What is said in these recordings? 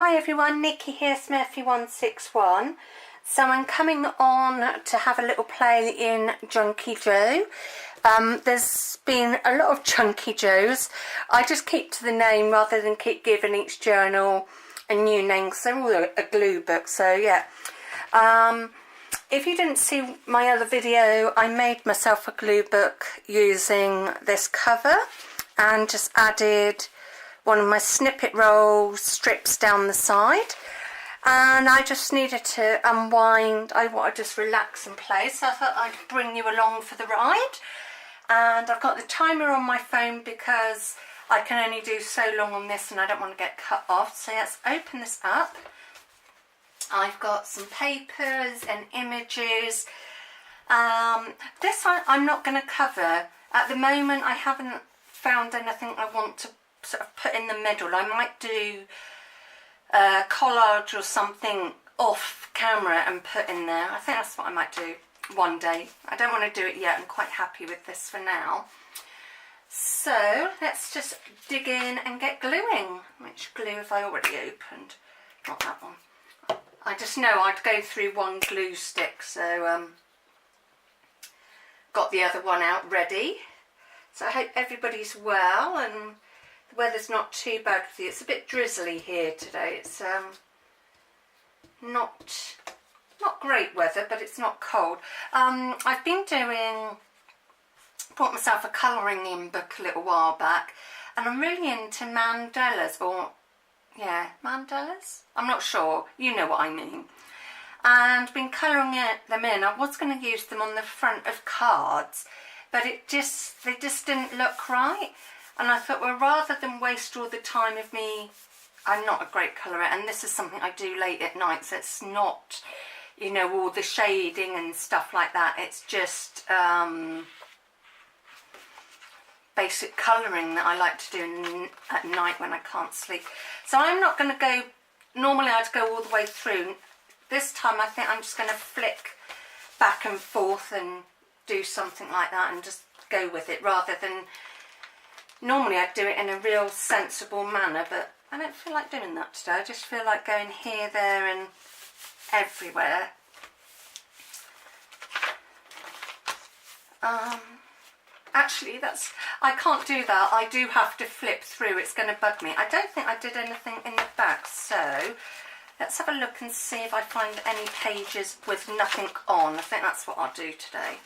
Hi everyone, Nikki here, Smurfy161. So I'm coming on to have a little play in Junkie Joe. There's been a lot of Junkie Joes. I just keep to the name rather than keep giving each journal a new name because they're all a glue book, so yeah. If you didn't see my other video, I made myself a glue book using this cover and just added one of my snippet roll strips down the side, and I just needed to unwind. I want to just relax and play, so I thought I'd bring you along for the ride. And I've got the timer on my phone because I can only do so long on this and I don't want to get cut off. So let's open this up. I've got some papers and images. This I'm not going to cover at the moment. I haven't found anything I want to sort of put in the middle. I might do a collage or something off camera and put in there. I think that's what I might do one day. I don't want to do it yet. I'm quite happy with this for now. So let's just dig in and get gluing. Which glue have I already opened? Not that one. I just know I'd go through one glue stick, so got the other one out ready. So I hope everybody's well and the weather's not too bad with you. It's a bit drizzly here today. It's not great weather, but it's not cold. I've been bought myself a colouring in book a little while back, and I'm really into mandalas, or yeah, mandalas? I'm not sure, you know what I mean. And been colouring them in. I was going to use them on the front of cards, but they just didn't look right. And I thought, well, rather than waste all the time of me, I'm not a great colourer, and this is something I do late at night, so it's not, you know, all the shading and stuff like that. It's just basic colouring that I like to do at night when I can't sleep. So I'm not going to go, normally I'd go all the way through. This time I think I'm just going to flick back and forth and do something like that and just go with it, rather than, normally I'd do it in a real sensible manner, but I don't feel like doing that today. I just feel like going here, there and everywhere. Actually, I can't do that. I do have to flip through. It's going to bug me. I don't think I did anything in the back, so let's have a look and see if I find any pages with nothing on. I think that's what I'll do today.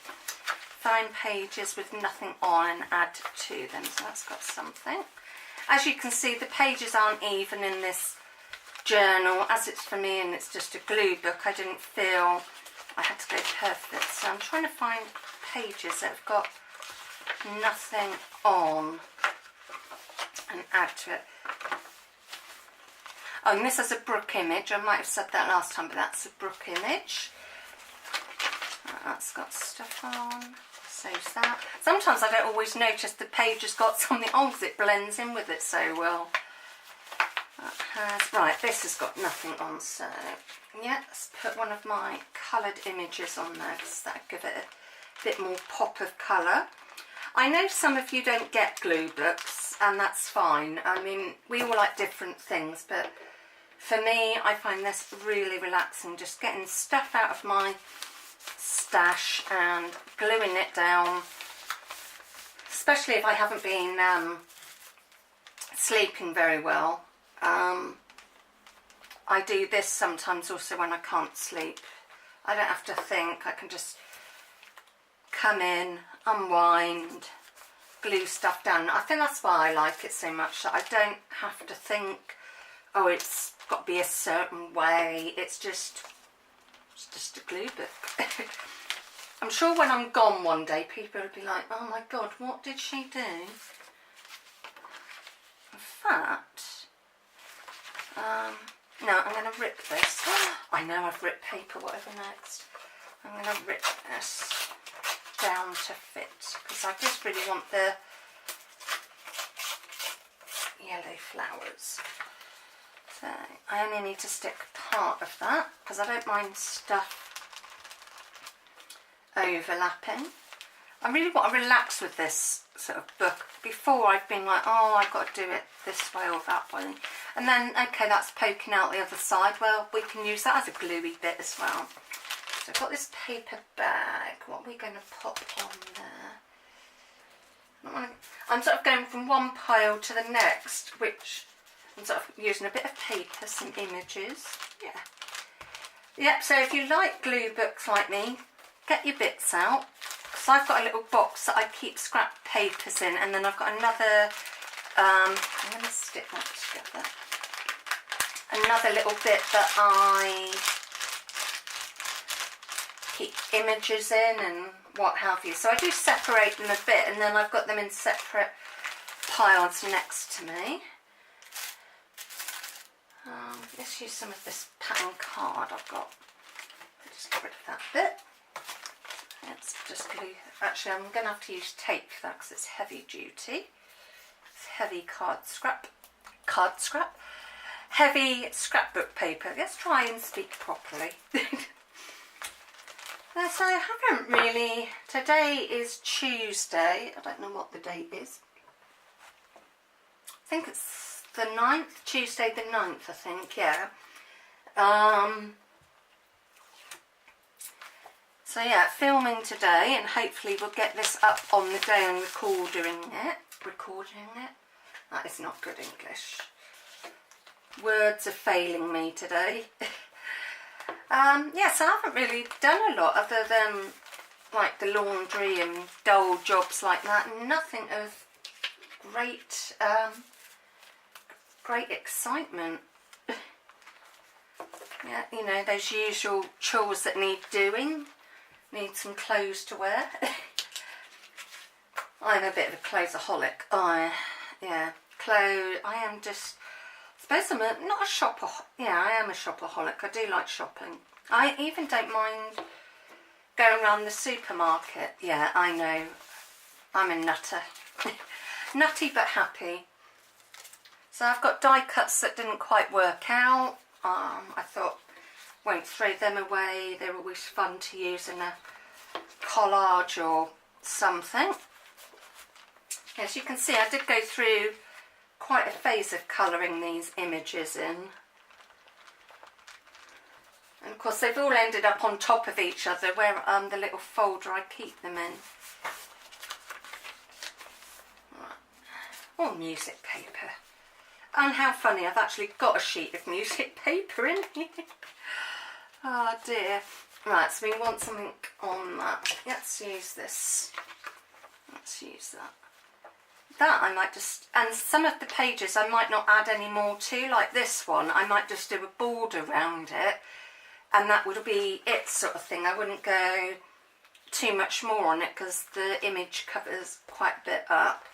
Find pages with nothing on and add to them. So that's got something. As you can see, the pages aren't even in this journal. As it's for me and it's just a glue book, I didn't feel I had to go perfect. So I'm trying to find pages that have got nothing on and add to it. Oh, and this is a Brook image. I might have said that last time, but that's a Brook image. That's got stuff on. So's that. Sometimes I don't always notice the page has got something on because it blends in with it so well. That has, right, this has got nothing on, so yeah, let's put one of my coloured images on there because that'll give it a bit more pop of colour. I know some of you don't get glue books, and that's fine. I mean, we all like different things, but for me, I find this really relaxing, just getting stuff out of my stash and gluing it down, especially if I haven't been sleeping very well. I do this sometimes also when I can't sleep. I don't have to think. I can just come in, unwind, glue stuff down. I think that's why I like it so much, that I don't have to think, oh, it's got to be a certain way. It's just a glue book. I'm sure when I'm gone one day, people will be like, oh my God, what did she do? In fact, no, I'm going to rip this. I know I've ripped paper, whatever next. I'm going to rip this down to fit because I just really want the yellow flowers. So I only need to stick part of that because I don't mind stuff overlapping. I really want to relax with this sort of book. Before I've been like, oh, I've got to do it this way or that way. And then, okay, that's poking out the other side. Well, we can use that as a gluey bit as well. So I've got this paper bag. What are we going to pop on there? I'm sort of going from one pile to the next, which I'm sort of using a bit of paper, some images. Yeah. Yep, so if you like glue books like me, get your bits out. Because I've got a little box that I keep scrap papers in, and then I've got another, I'm going to stick that together. Another little bit that I keep images in and what have you. So I do separate them a bit, and then I've got them in separate piles next to me. Let's use some of this pattern card I've got. Just get rid of that bit. Let's just glue. Actually, I'm going to have to use tape for that because it's heavy duty. It's heavy card scrap. Heavy scrapbook paper. Let's try and speak properly. So I haven't really. Today is Tuesday. I don't know what the date is. I think it's the 9th. Tuesday the 9th, I think. Yeah. So yeah, filming today, and hopefully we'll get this up on the day and recording it. That is not good English. Words are failing me today. Yeah, so I haven't really done a lot other than like the laundry and dull jobs like that. Nothing of great, great excitement. Yeah, you know, those usual chores that need doing. Need some clothes to wear. I'm a bit of a clothesaholic. Yeah, clothes. I am just. I suppose I'm not a shopper. Yeah, I am a shopaholic. I do like shopping. I even don't mind going around the supermarket. Yeah, I know. I'm a nutter. Nutty but happy. So I've got die cuts that didn't quite work out. I thought, won't throw them away. They're always fun to use in a collage or something. As you can see, I did go through quite a phase of colouring these images in. And of course they've all ended up on top of each other where the little folder I keep them in. Or music paper. And how funny, I've actually got a sheet of music paper in here. Oh dear. Right, so we want something on that. Let's use this. Let's use that. That I might just, and some of the pages I might not add any more to, like this one, I might just do a border around it, and that would be it sort of thing. I wouldn't go too much more on it because the image covers quite a bit up.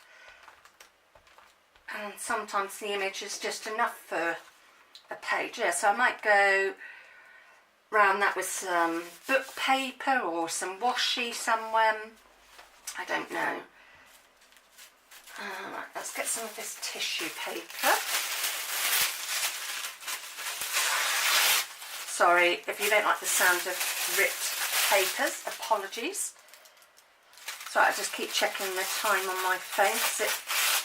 And sometimes the image is just enough for a page. Yeah, so I might go round that with some book paper or some washi somewhere. I don't know. Right, let's get some of this tissue paper. Sorry if you don't like the sound of ripped papers, apologies. So I just keep checking the time on my phone because it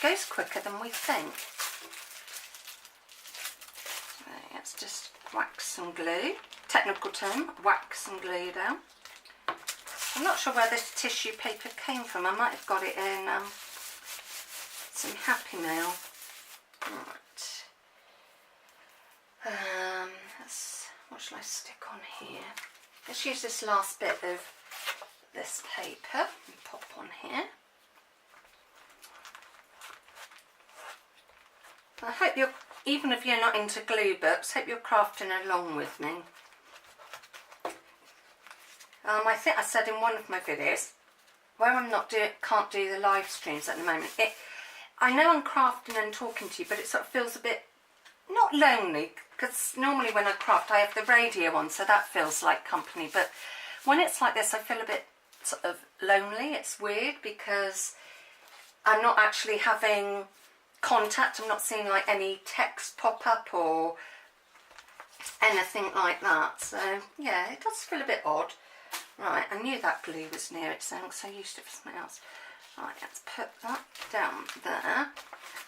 goes quicker than we think. So let's just wax some glue. Technical term, wax some glue down. I'm not sure where this tissue paper came from. I might have got it in some Happy Mail. Right. What shall I stick on here? Let's use this last bit of this paper and pop on here. I hope you're, even if you're not into glue books, hope you're crafting along with me. I think I said in one of my videos, where I'm not can't do the live streams at the moment, I know I'm crafting and talking to you, but it sort of feels a bit, not lonely, because normally when I craft I have the radio on, so that feels like company, but when it's like this I feel a bit sort of lonely. It's weird because I'm not actually having contact. I'm not seeing like any text pop up or anything like that, so yeah, it does feel a bit odd. Right, I knew that glue was near it, so I'm so used to it for something else. Right, let's put that down there.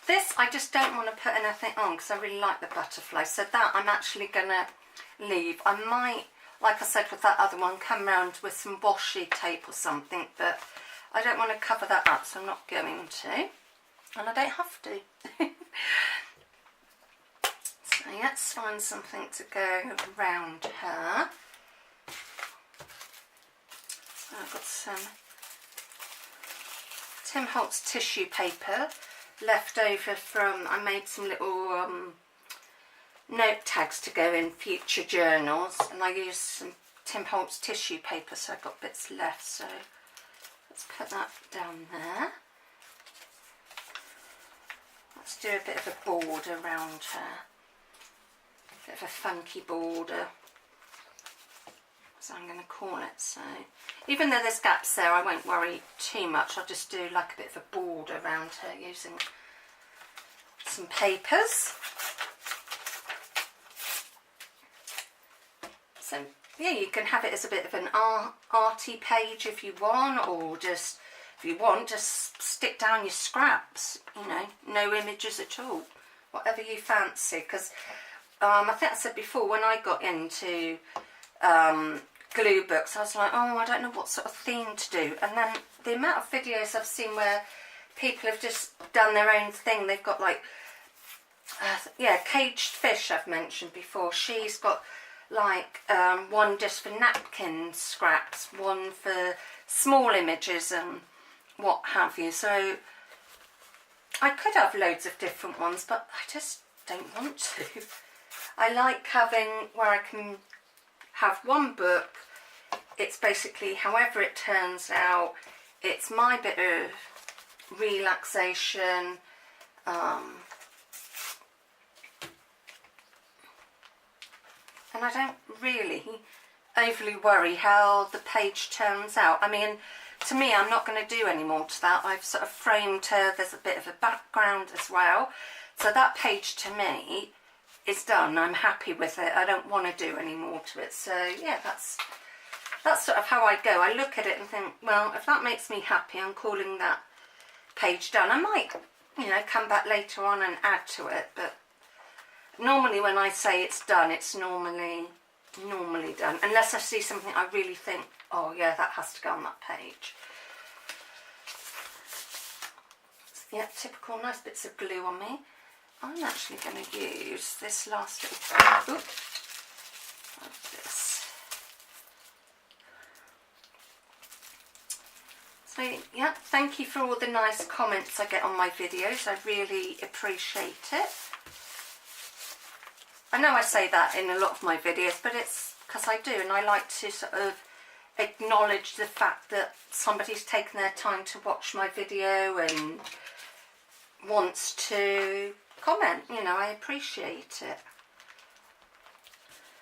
This, I just don't want to put anything on because I really like the butterfly. So that I'm actually going to leave. I might, like I said with that other one, come round with some washi tape or something, but I don't want to cover that up, so I'm not going to. And I don't have to. So let's find something to go around her. So I've got some Tim Holtz tissue paper left over from, I made some little note tags to go in future journals, and I used some Tim Holtz tissue paper, so I've got bits left, so let's put that down there. Let's do a bit of a border around her, a bit of a funky border, as I'm going to call it. So even though there's gaps there, I won't worry too much. I'll just do like a bit of a border around her using some papers. So yeah, you can have it as a bit of an arty page if you want, or just, if you want, just stick down your scraps, you know, no images at all, whatever you fancy. Because I think I said before, when I got into glue books, I was like, oh, I don't know what sort of theme to do. And then the amount of videos I've seen where people have just done their own thing. They've got like, yeah, Caged Fish I've mentioned before. She's got like one just for napkin scraps, one for small images and what have you. So I could have loads of different ones, but I just don't want to. I like having where I can have one book. It's basically however it turns out. It's my bit of relaxation. And I don't really overly worry how the page turns out. I mean, to me, I'm not going to do any more to that. I've sort of framed her. There's a bit of a background as well. So that page to me is done. I'm happy with it. I don't want to do any more to it. So yeah, that's sort of how I go. I look at it and think, well, if that makes me happy, I'm calling that page done. I might, you know, come back later on and add to it, but normally when I say it's done, it's normally done, unless I see something I really think, oh yeah, that has to go on that page. Yeah, typical nice bits of glue on me. I'm actually going to use this last little of this. So yeah, thank you for all the nice comments I get on my videos. I really appreciate it. I know I say that in a lot of my videos, but it's because I do, and I like to sort of acknowledge the fact that somebody's taken their time to watch my video and wants to comment. You know, I appreciate it.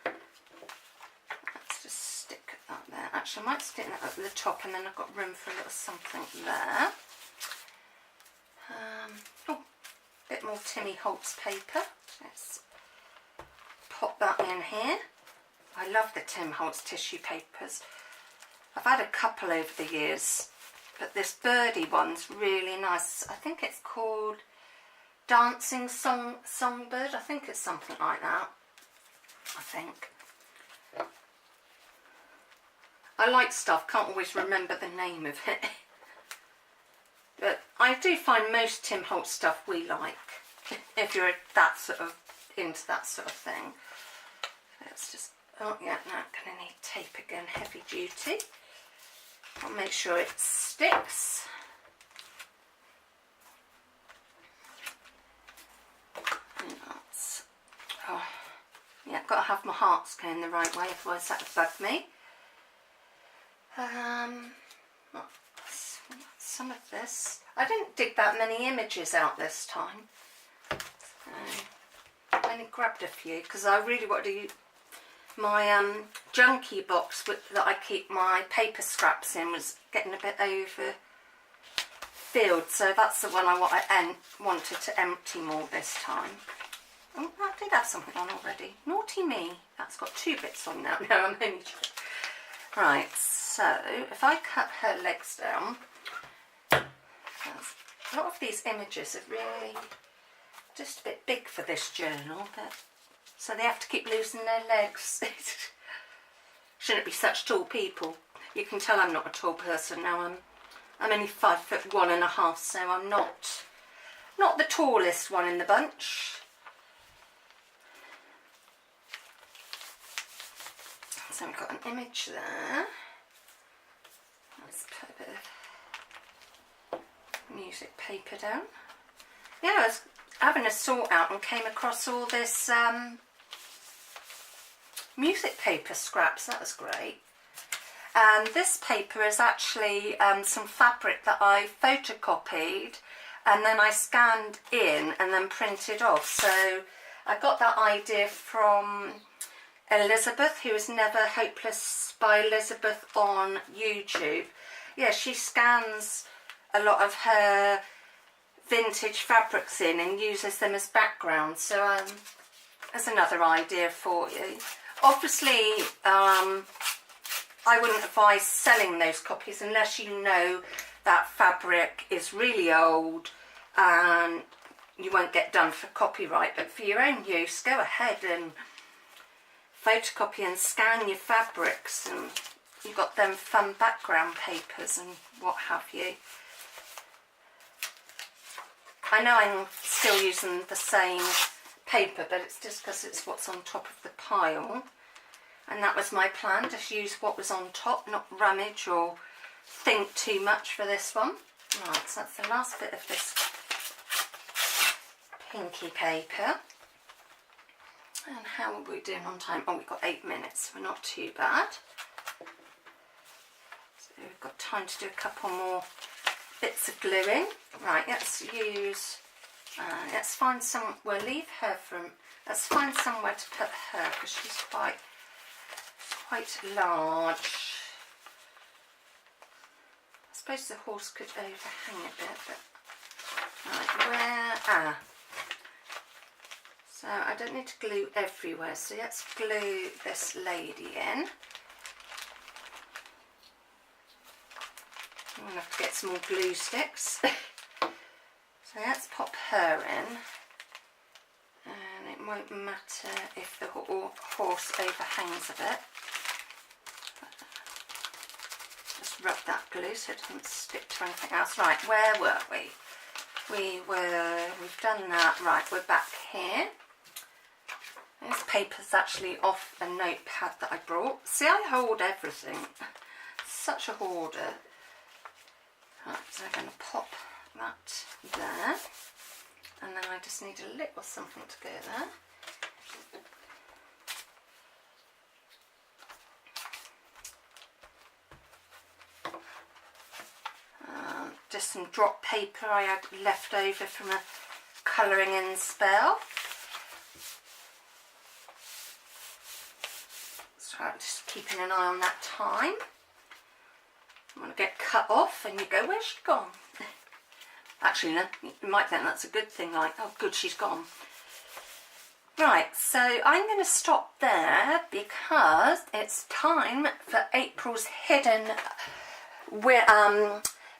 Let's just stick that there. Actually, I might stick that up at the top, and then I've got room for a little something there. Oh, a bit more Timmy Holtz paper. Let's pop that in here. I love the Tim Holtz tissue papers. I've had a couple over the years, but this birdie one's really nice. I think it's called Dancing Songbird. I think it's something like that. I think. I like stuff, can't always remember the name of it. But I do find most Tim Holtz stuff we like, if you're that sort of into that sort of thing. Let's just, oh yeah, now I'm going to need tape again, heavy duty. I'll make sure it sticks. And that's, oh, yeah, got to have my hearts going the right way, otherwise that would bug me. Some of this. I didn't dig that many images out this time. I only grabbed a few because I really want to use my junkie box that I keep my paper scraps in was getting a bit over filled, so that's the one I wanted to empty more this time. Oh, I did have something on already. Naughty me. That's got 2 bits on now. No, I'm only right. So if I cut her legs down, A lot of these images are really just a bit big for this journal, but so they have to keep losing their legs. Shouldn't be such tall people. You can tell I'm not a tall person now. I'm only 5'1½", so I'm not the tallest one in the bunch. So we've got an image there. Let's put a bit of music paper down. Yeah, I was having a sort out and came across all this music paper scraps. That was great. And this paper is actually some fabric that I photocopied and then I scanned in and then printed off. So I got that idea from Elizabeth, who is Never Hopeless by Elizabeth on YouTube. Yeah, she scans a lot of her vintage fabrics in and uses them as background. So that's another idea for you. Obviously, I wouldn't advise selling those copies unless you know that fabric is really old and you won't get done for copyright. But for your own use, go ahead and photocopy and scan your fabrics, and you've got them fun background papers and what have you. I know I'm still using the same paper, but it's just because it's what's on top of the pile. And that was my plan, just use what was on top, not rummage or think too much for this one. Right, so that's the last bit of this pinky paper. And how are we doing on time? Oh, we've got 8 minutes, we're not too bad. So we've got time to do a couple more bits of gluing. Right, let's use, let's find some, we'll leave her from, let's find somewhere to put her because she's quite large. I suppose the horse could overhang a bit, but right, where, so I don't need to glue everywhere, so let's glue this lady in. I'm going to have to get some more glue sticks. So let's pop her in, and it won't matter if the horse overhangs a bit. Just rub that glue so it doesn't stick to anything else. Right, where were we? We've done that. Right, we're back here. This paper's actually off a notepad that I brought. See, I hoard everything. Such a hoarder. Right, so I'm going to pop that there. And then I just need a little something to go there. Just some drop paper I had left over from a colouring in spell. So I'm just keeping an eye on that time. I'm going to get cut off and you go, where's she gone? Actually, no, you might think that's a good thing, like, oh good, she's gone. Right, so I'm going to stop there because it's time for April's hidden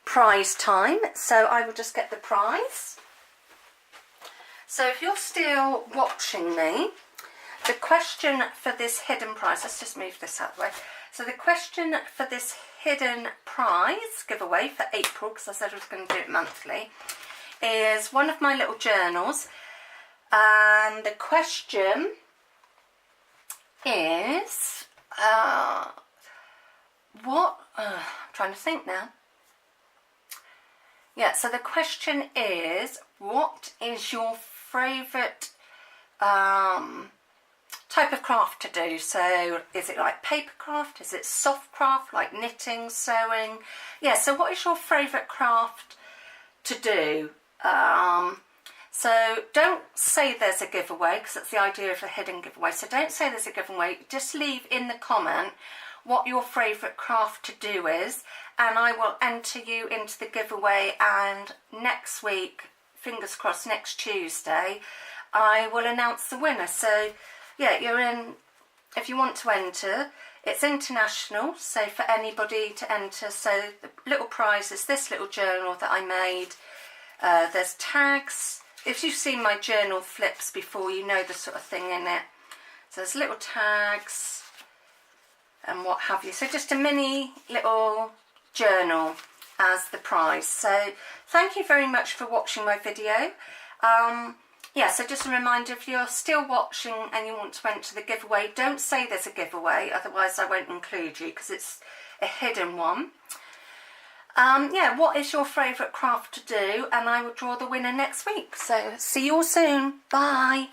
prize time. So I will just get the prize. So if you're still watching me, the question for this hidden prize, let's just move this out of the way. So the question for this hidden prize giveaway for April, because I said I was going to do it monthly, is one of my little journals. And the question is, I'm trying to think now. Yeah, so the question is, what is your favourite type of craft to do? So is it like paper craft? Is it soft craft like knitting, sewing? Yeah, so what is your favourite craft to do? So don't say there's a giveaway, because that's the idea of a hidden giveaway. So don't say there's a giveaway, just leave in the comment what your favourite craft to do is, and I will enter you into the giveaway. And next week, fingers crossed, next Tuesday, I will announce the winner. So yeah, you're in if you want to enter, it's international, so for anybody to enter. So the little prize is this little journal that I made. There's tags. If you've seen my journal flips before, you know the sort of thing in it. So there's little tags and what have you. So just a mini little journal as the prize. So thank you very much for watching my video. Yeah, so just a reminder, if you're still watching and you want to enter the giveaway, don't say there's a giveaway, otherwise I won't include you because it's a hidden one. Yeah, what is your favourite craft to do? And I will draw the winner next week. So see you all soon. Bye.